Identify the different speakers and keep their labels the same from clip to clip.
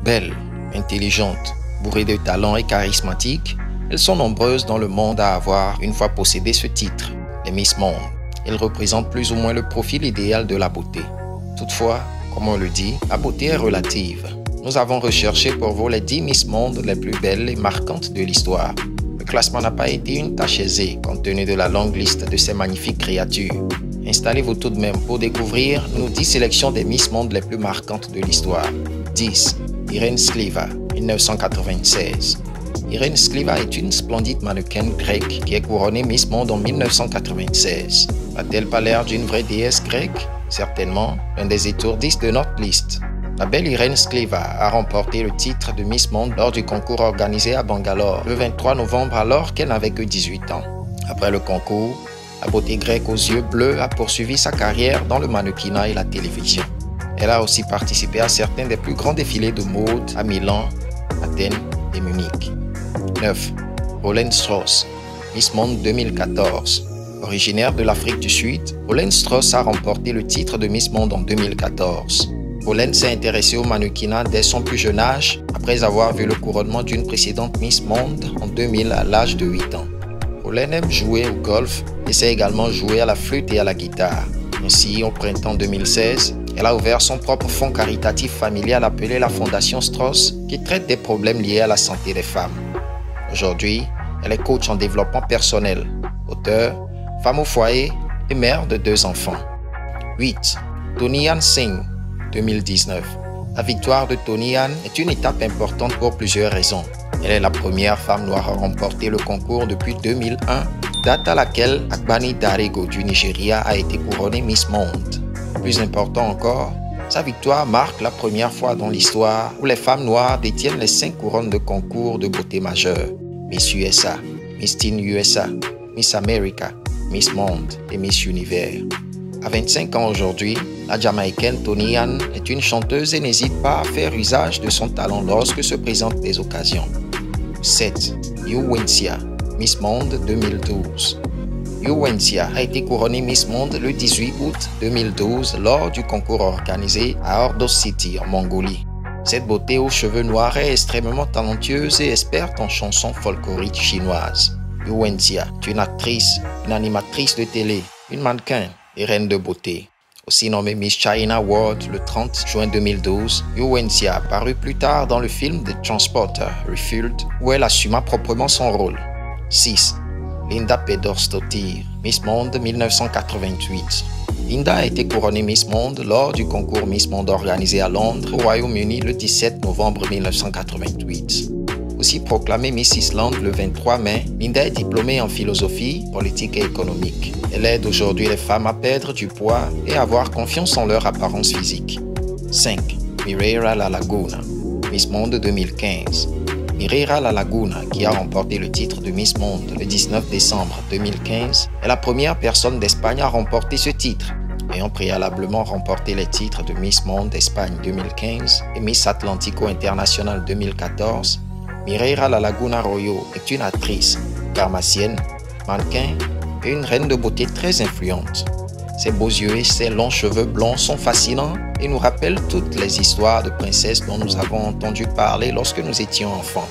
Speaker 1: Belles, intelligentes, bourrées de talent et charismatiques, elles sont nombreuses dans le monde à avoir une fois possédé ce titre, les Miss Monde. Elles représentent plus ou moins le profil idéal de la beauté. Toutefois, comme on le dit, la beauté est relative. Nous avons recherché pour vous les 10 Miss Monde les plus belles et marquantes de l'histoire. Le classement n'a pas été une tâche aisée compte tenu de la longue liste de ces magnifiques créatures. Installez-vous tout de même pour découvrir nos 10 sélections des Miss Monde les plus marquantes de l'histoire. 10. Irène Sliva, 1996. Irène Sliva est une splendide mannequin grecque qui est couronnée Miss Monde en 1996. N'a-t-elle pas l'air d'une vraie déesse grecque? Certainement, l'un des étourdis de notre liste. La belle Irène Sliva a remporté le titre de Miss Monde lors du concours organisé à Bangalore le 23 novembre alors qu'elle n'avait que 18 ans. Après le concours, la beauté grecque aux yeux bleus a poursuivi sa carrière dans le mannequinat et la télévision. Elle a aussi participé à certains des plus grands défilés de mode à Milan, Athènes et Munich. 9. Rolene Strauss, Miss Monde 2014. Originaire de l'Afrique du Sud, Rolene Strauss a remporté le titre de Miss Monde en 2014. Rolene s'est intéressée au mannequinat dès son plus jeune âge, après avoir vu le couronnement d'une précédente Miss Monde en 2000 à l'âge de 8 ans. Rolene aime jouer au golf et sait également jouer à la flûte et à la guitare. Ainsi, au printemps 2016, elle a ouvert son propre fonds caritatif familial appelé la Fondation Strauss, qui traite des problèmes liés à la santé des femmes. Aujourd'hui, elle est coach en développement personnel, auteure, femme au foyer et mère de 2 enfants. 8. Toni Ann Singh, 2019. La victoire de Toni Ann est une étape importante pour plusieurs raisons. Elle est la première femme noire à remporter le concours depuis 2001, date à laquelle Agbani Darego du Nigeria a été couronnée Miss Monde. Plus important encore, sa victoire marque la première fois dans l'histoire où les femmes noires détiennent les 5 couronnes de concours de beauté majeures. Miss USA, Miss Teen USA, Miss America, Miss Monde et Miss Univers. À 25 ans aujourd'hui, la Jamaïcaine Toni Ann est une chanteuse et n'hésite pas à faire usage de son talent lorsque se présentent des occasions. 7. Uwensia, Miss Monde 2012. Uwensia a été couronnée Miss Monde le 18 août 2012 lors du concours organisé à Ordos City en Mongolie. Cette beauté aux cheveux noirs est extrêmement talentueuse et experte en chansons folkloriques chinoises. Uwensia est une actrice, une animatrice de télé, une mannequin et reine de beauté. Aussi nommée Miss China World le 30 juin 2012, Uwensia apparut plus tard dans le film The Transporter Refueled où elle assuma proprement son rôle. 6. Linda Pedersdottir, Miss Monde 1988. Linda a été couronnée Miss Monde lors du concours Miss Monde organisé à Londres, au Royaume-Uni le 17 novembre 1988. Aussi proclamée Miss Islande le 23 mai, Linda est diplômée en philosophie, politique et économique. Elle aide aujourd'hui les femmes à perdre du poids et à avoir confiance en leur apparence physique. 5. Mireia La Laguna, Miss Monde 2015. Mireia La Laguna, qui a remporté le titre de Miss Monde le 19 décembre 2015, est la première personne d'Espagne à remporter ce titre, ayant préalablement remporté les titres de Miss Monde Espagne 2015 et Miss Atlantico International 2014. Mireia La Laguna Arroyo est une actrice, pharmacienne, mannequin et une reine de beauté très influente. Ses beaux yeux et ses longs cheveux blonds sont fascinants et nous rappellent toutes les histoires de princesses dont nous avons entendu parler lorsque nous étions enfants.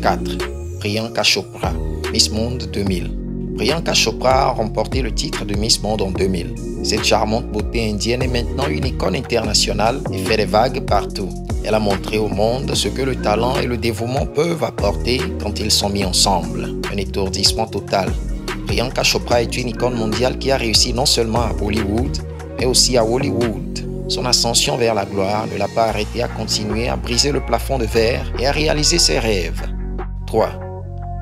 Speaker 1: 4. Priyanka Chopra, Miss Monde 2000. Priyanka Chopra a remporté le titre de Miss Monde en 2000. Cette charmante beauté indienne est maintenant une icône internationale et fait des vagues partout. Elle a montré au monde ce que le talent et le dévouement peuvent apporter quand ils sont mis ensemble. Un étourdissement total. Priyanka Chopra est une icône mondiale qui a réussi non seulement à Bollywood, mais aussi à Hollywood. Son ascension vers la gloire ne l'a pas arrêté à continuer à briser le plafond de verre et à réaliser ses rêves. 3.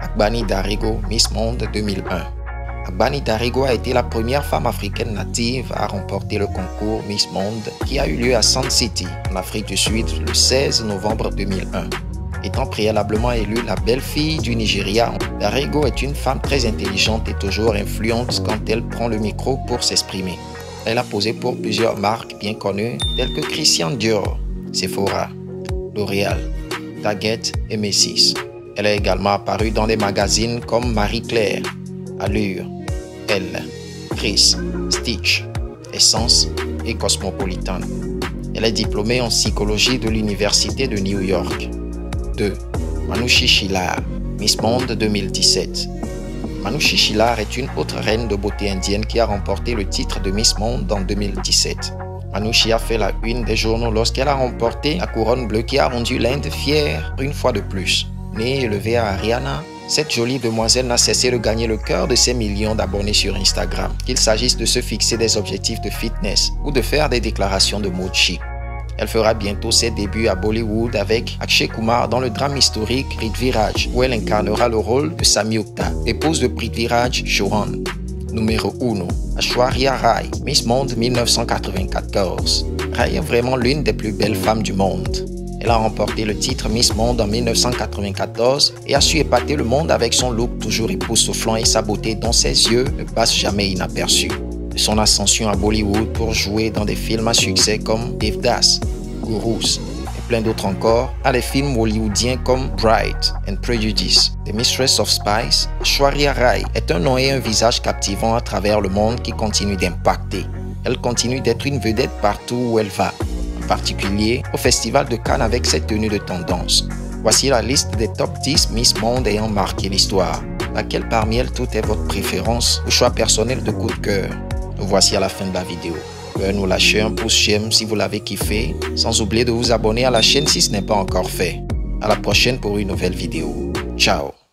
Speaker 1: Agbani Darego, Miss Monde 2001. Agbani Darego a été la première femme africaine native à remporter le concours Miss Monde qui a eu lieu à Sun City, en Afrique du Sud, le 16 novembre 2001. Étant préalablement élue la belle-fille du Nigeria, Darego est une femme très intelligente et toujours influente quand elle prend le micro pour s'exprimer. Elle a posé pour plusieurs marques bien connues telles que Christian Dior, Sephora, L'Oréal, Target et Macy's. Elle est également apparue dans des magazines comme Marie Claire, Allure, Elle, Chris, Stitch, Essence et Cosmopolitan. Elle est diplômée en psychologie de l'Université de New York. 2. Manushi Shillar, Miss Monde 2017. Manushi Shillar est une autre reine de beauté indienne qui a remporté le titre de Miss Monde en 2017. Manushi a fait la une des journaux lorsqu'elle a remporté la couronne bleue qui a rendu l'Inde fière une fois de plus. Née et élevée à Haryana, cette jolie demoiselle n'a cessé de gagner le cœur de ses millions d'abonnés sur Instagram, qu'il s'agisse de se fixer des objectifs de fitness ou de faire des déclarations de mode chic. Elle fera bientôt ses débuts à Bollywood avec Akshay Kumar dans le drame historique Prithviraj, où elle incarnera le rôle de Samyukta, épouse de Prithviraj Chauhan. Numéro 1. Aishwarya Rai, Miss Monde 1994. Rai est vraiment l'une des plus belles femmes du monde. Elle a remporté le titre Miss Monde en 1994 et a su épater le monde avec son look toujours époustouflant et sa beauté dont ses yeux ne passent jamais inaperçus. De son ascension à Bollywood pour jouer dans des films à succès comme Devdas, Gurus et plein d'autres encore, à des films hollywoodiens comme Pride and Prejudice, The Mistress of Spice, Aishwarya Rai est un nom et un visage captivant à travers le monde qui continue d'impacter. Elle continue d'être une vedette partout où elle va, en particulier au Festival de Cannes avec ses tenues de tendance. Voici la liste des top 10 Miss Monde ayant marqué l'histoire. Laquelle parmi elles toutes est votre préférence ou choix personnel de coup de cœur? Nous voici à la fin de la vidéo. Veuillez nous lâcher un pouce j'aime si vous l'avez kiffé, sans oublier de vous abonner à la chaîne si ce n'est pas encore fait. À la prochaine pour une nouvelle vidéo. Ciao!